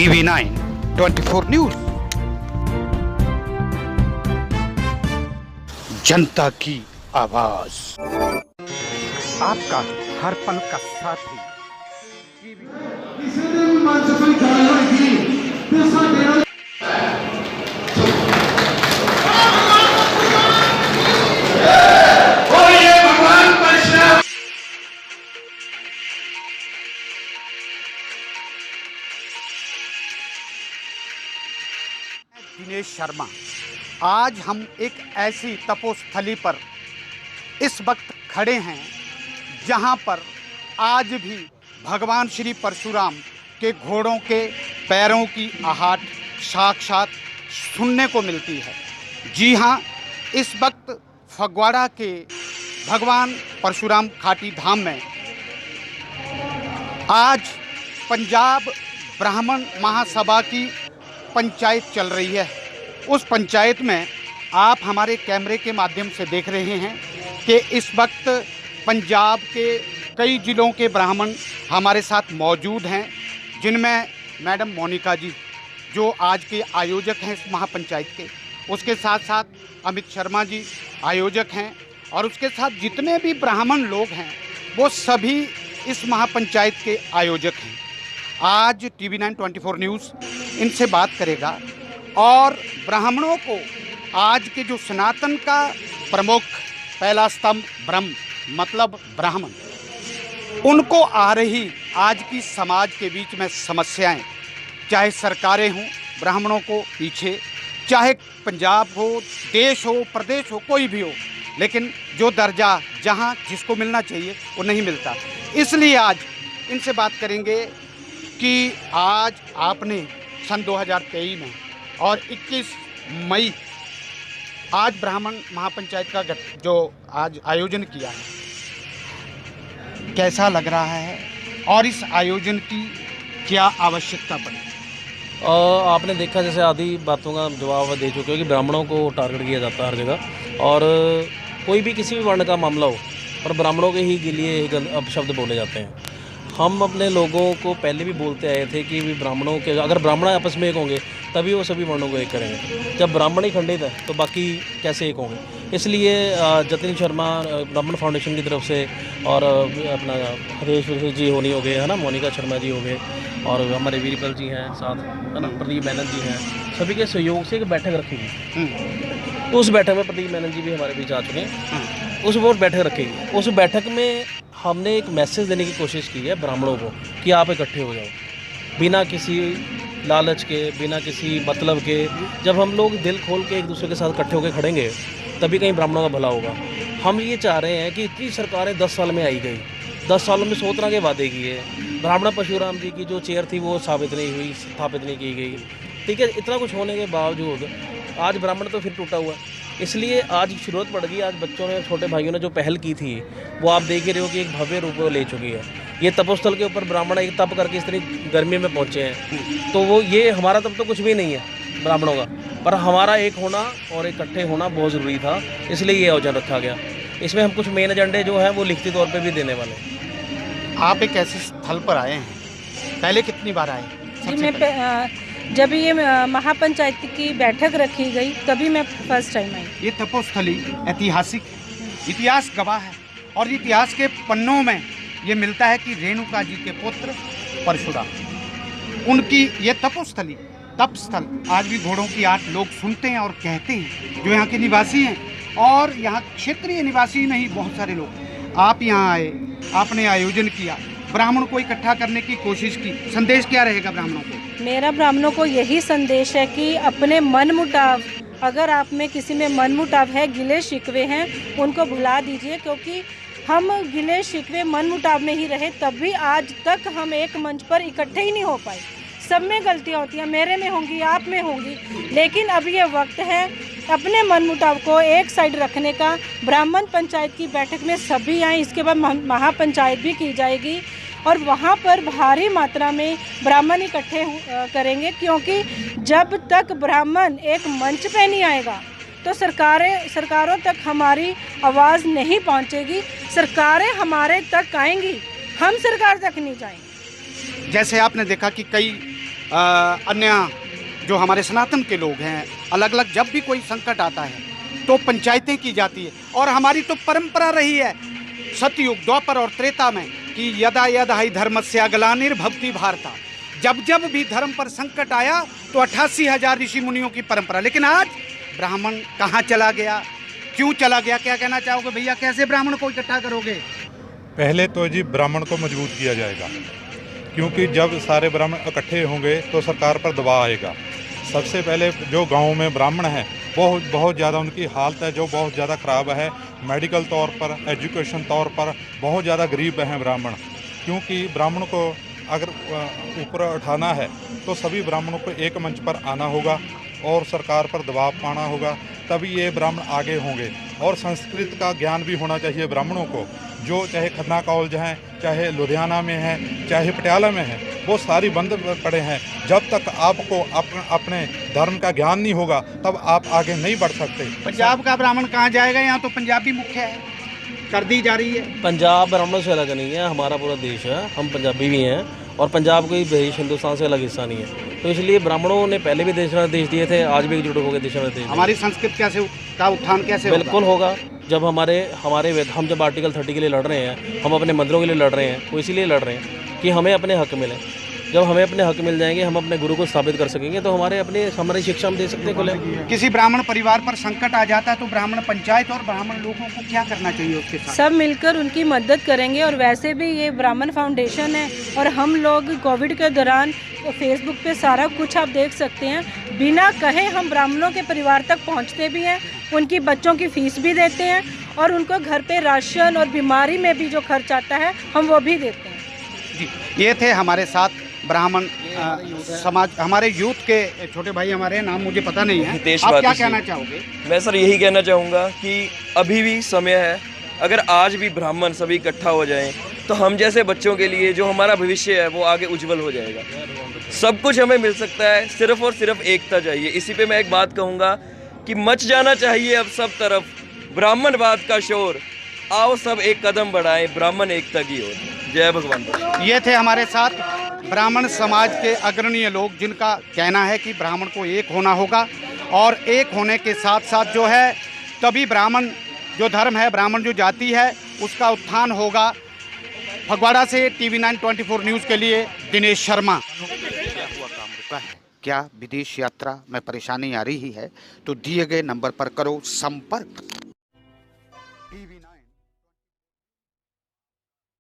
TV9 24 news, जनता की आवाज, आपका हर पल का साथी। दिनेश शर्मा, आज हम एक ऐसी तपोस्थली पर इस वक्त खड़े हैं जहां पर आज भी भगवान श्री परशुराम के घोड़ों के पैरों की आहट साक्षात सुनने को मिलती है। जी हां, इस वक्त फगवाड़ा के भगवान परशुराम घाटी धाम में आज पंजाब ब्राह्मण महासभा की पंचायत चल रही है। उस पंचायत में आप हमारे कैमरे के माध्यम से देख रहे हैं कि इस वक्त पंजाब के कई जिलों के ब्राह्मण हमारे साथ मौजूद हैं, जिनमें मैडम मोनिका जी जो आज के आयोजक हैं इस महापंचायत के, उसके साथ साथ अमित शर्मा जी आयोजक हैं, और उसके साथ जितने भी ब्राह्मण लोग हैं वो सभी इस महापंचायत के आयोजक हैं। आज TV9 24 न्यूज़ इनसे बात करेगा और ब्राह्मणों को आज के जो सनातन का प्रमुख पहला स्तंभ ब्रह्म मतलब ब्राह्मण, उनको आ रही आज की समाज के बीच में समस्याएं, चाहे सरकारें हों ब्राह्मणों को पीछे, चाहे पंजाब हो, देश हो, प्रदेश हो, कोई भी हो, लेकिन जो दर्जा जहां जिसको मिलना चाहिए वो नहीं मिलता। इसलिए आज इनसे बात करेंगे कि आज आपने सन 2023 में और 21 मई आज ब्राह्मण महापंचायत का जो आज आयोजन किया है, कैसा लग रहा है और इस आयोजन की क्या आवश्यकता पड़ी? आपने देखा जैसे आधी बातों का जवाब दे चुके हो कि ब्राह्मणों को टारगेट किया जाता है हर जगह, और कोई भी किसी भी वर्ण का मामला हो पर ब्राह्मणों के ही लिए अपशब्द बोले जाते हैं। हम अपने लोगों को पहले भी बोलते आए थे कि भी ब्राह्मणों के अगर ब्राह्मण आपस में एक होंगे तभी वो सभी वर्णों को एक करेंगे। जब ब्राह्मण ही खंडित है तो बाकी कैसे एक होंगे? इसलिए जतिन शर्मा ब्राह्मण फाउंडेशन की तरफ से और अपना हरेश जी होनी हो गए, है ना, मोनिका शर्मा जी हो गए, और हमारे वीरपल जी हैं साथ, है ना, प्रदीप मेनन जी हैं, सभी के सहयोग से एक बैठक रखी गई। उस बैठक में प्रदीप मेनन जी भी हमारे बीच आ चुके हैं। उस वो बैठक रखी गई। उस बैठक में हमने एक मैसेज देने की कोशिश की है ब्राह्मणों को कि आप इकट्ठे हो जाओ, बिना किसी लालच के, बिना किसी मतलब के। जब हम लोग दिल खोल के एक दूसरे के साथ इकट्ठे होकर खड़ेंगे तभी कहीं ब्राह्मणों का भला होगा। हम ये चाह रहे हैं कि इतनी सरकारें 10 साल में आई गई, 10 सालों में 100 तरह के वादे किए, ब्राह्मण परशुराम जी की जो चेयर थी वो साबित नहीं हुई, स्थापित नहीं की गई, ठीक है। इतना कुछ होने के बावजूद आज ब्राह्मण तो फिर टूटा हुआ है। इसलिए आज ज़रूरत पड़ गई। आज बच्चों ने, छोटे भाइयों ने जो पहल की थी वो आप देख ही रहे हो कि एक भव्य रूप ले चुकी है। ये तपोस्थल के ऊपर ब्राह्मण एक तप करके इस तरह गर्मी में पहुँचे हैं, तो वो ये हमारा तब तो कुछ भी नहीं है ब्राह्मणों का, पर हमारा एक होना और इकट्ठे होना बहुत ज़रूरी था, इसलिए ये आयोजन रखा गया। इसमें हम कुछ मेन एजेंडे जो हैं वो लिखती तौर पर भी देने वाले हैं। आप एक ऐसे स्थल पर आए हैं, पहले कितनी बार आए? जी, मैं जब ये महापंचायत की बैठक रखी गई तभी मैं फर्स्ट टाइम आई। ये तपोस्थली ऐतिहासिक इतिहास गवाह है, और इतिहास के पन्नों में ये मिलता है कि रेणुका जी के पुत्र परशुराम, उनकी ये तपोस्थली, तपस्थल आज भी घोड़ों की आट लोग सुनते हैं और कहते हैं, जो यहाँ के निवासी हैं और यहाँ क्षेत्रीय निवासी नहीं, बहुत सारे लोग। आप यहाँ आए, आपने आयोजन किया, ब्राह्मण को इकट्ठा करने की कोशिश की, संदेश क्या रहेगा ब्राह्मणों को? मेरा ब्राह्मणों को यही संदेश है कि अपने मन मुटाव, अगर आप में किसी में मन मुटाव है, गिले शिकवे हैं, उनको भुला दीजिए, क्योंकि हम गिले शिकवे मन मुटाव में ही रहे तब भी आज तक हम एक मंच पर इकट्ठे ही नहीं हो पाए। सब में गलतियाँ होती हैं, मेरे में होंगी, आप में होंगी, लेकिन अब ये वक्त है अपने मन मुटाव को एक साइड रखने का। ब्राह्मण पंचायत की बैठक में सभी आए, इसके बाद महापंचायत भी की जाएगी और वहाँ पर भारी मात्रा में ब्राह्मण इकट्ठे करेंगे, क्योंकि जब तक ब्राह्मण एक मंच पे नहीं आएगा तो सरकारों तक हमारी आवाज़ नहीं पहुँचेगी। सरकारें हमारे तक आएंगी, हम सरकार तक नहीं जाएंगे। जैसे आपने देखा कि कई अन्य जो हमारे सनातन के लोग हैं, अलग अलग जब भी कोई संकट आता है तो पंचायतें की जाती है। और हमारी तो परंपरा रही है सतयुग, द्वापर और त्रेता में कि यदा यदा ही धर्मस्य ग्लानिर्भवति भारता, जब जब भी धर्म पर संकट आया तो 88,000 ऋषि मुनियों की परंपरा। लेकिन आज ब्राह्मण कहाँ चला गया, क्यों चला गया, क्या कहना चाहोगे भैया? कैसे ब्राह्मण को इकट्ठा करोगे? पहले तो जी ब्राह्मण को मजबूत किया जाएगा, क्योंकि जब सारे ब्राह्मण इकट्ठे होंगे तो सरकार पर दबाव आएगा। सबसे पहले जो गांव में ब्राह्मण हैं बहुत ज़्यादा उनकी हालत है जो बहुत ज़्यादा ख़राब है। मेडिकल तौर पर, एजुकेशन तौर पर बहुत ज़्यादा गरीब हैं ब्राह्मण। क्योंकि ब्राह्मण को अगर ऊपर उठाना है तो सभी ब्राह्मणों को एक मंच पर आना होगा और सरकार पर दबाव पाना होगा, तभी ये ब्राह्मण आगे होंगे। और संस्कृत का ज्ञान भी होना चाहिए ब्राह्मणों को, जो चाहे खन्ना कॉलेज हैं, चाहे लुधियाना में है, चाहे पटियाला में है, वो सारी बंद पड़े हैं। जब तक आपको अपने धर्म का ज्ञान नहीं होगा तब आप आगे नहीं बढ़ सकते। पंजाब का ब्राह्मण कहाँ जाएगा? यहाँ तो पंजाबी मुख्य है, कर दी जा रही है। पंजाब ब्राह्मणों से अलग नहीं है, हमारा पूरा देश है, हम पंजाबी भी हैं और पंजाब कोई देश हिंदुस्तान से अलग हिस्सा नहीं है। तो इसलिए ब्राह्मणों ने पहले भी देश दिए थे, आज भी एकजुट होकर देश निर्देश। हमारी संस्कृति कैसे का उत्थान कैसे बिल्कुल होगा। जब हम जब आर्टिकल 30 के लिए लड़ रहे हैं, हम अपने मंदिरों के लिए लड़ रहे हैं, वो इसीलिए लड़ रहे हैं कि हमें अपने हक मिले। जब हमें अपने हक मिल जाएंगे, हम अपने गुरु को स्थापित कर सकेंगे, तो हमारी शिक्षा हम दे सकते हैं खुले। किसी ब्राह्मण परिवार पर संकट आ जाता है तो ब्राह्मण पंचायत और ब्राह्मण लोगों को क्या करना चाहिए उसके साथ? सब मिलकर उनकी मदद करेंगे। और वैसे भी ये ब्राह्मण फाउंडेशन है और हम लोग कोविड के दौरान फेसबुक पे सारा कुछ आप देख सकते हैं, बिना कहे हम ब्राह्मणों के परिवार तक पहुंचते भी हैं, उनकी बच्चों की फीस भी देते हैं और उनको घर पे राशन और बीमारी में भी जो खर्च आता है हम वो भी देते हैं। जी, ये थे हमारे साथ ब्राह्मण समाज, हमारे यूथ के छोटे भाई। हमारे नाम मुझे पता नहीं है, आप क्या कहना चाहोगे? मैं सर यही कहना चाहूँगा कि अभी भी समय है, अगर आज भी ब्राह्मण सभी इकट्ठा हो जाएं तो हम जैसे बच्चों के लिए जो हमारा भविष्य है वो आगे उज्जवल हो जाएगा। सब कुछ हमें मिल सकता है, सिर्फ और सिर्फ एकता चाहिए। इसी पे मैं एक बात कहूँगा कि मच जाना चाहिए अब सब तरफ ब्राह्मणवाद का शोर, आओ सब एक कदम बढ़ाएं ब्राह्मण एकता की ओर। जय भगवान। ये थे हमारे साथ ब्राह्मण समाज के अग्रणीय लोग, जिनका कहना है कि ब्राह्मण को एक होना होगा और एक होने के साथ साथ जो है तभी ब्राह्मण जो धर्म है, ब्राह्मण जो जाति है, उसका उत्थान होगा। फगवाड़ा से TV9 24 न्यूज़ के लिए दिनेश शर्मा। क्या हुआ, काम रुका है क्या? विदेश यात्रा में परेशानी आ रही है तो दिए गए नंबर पर करो संपर्क।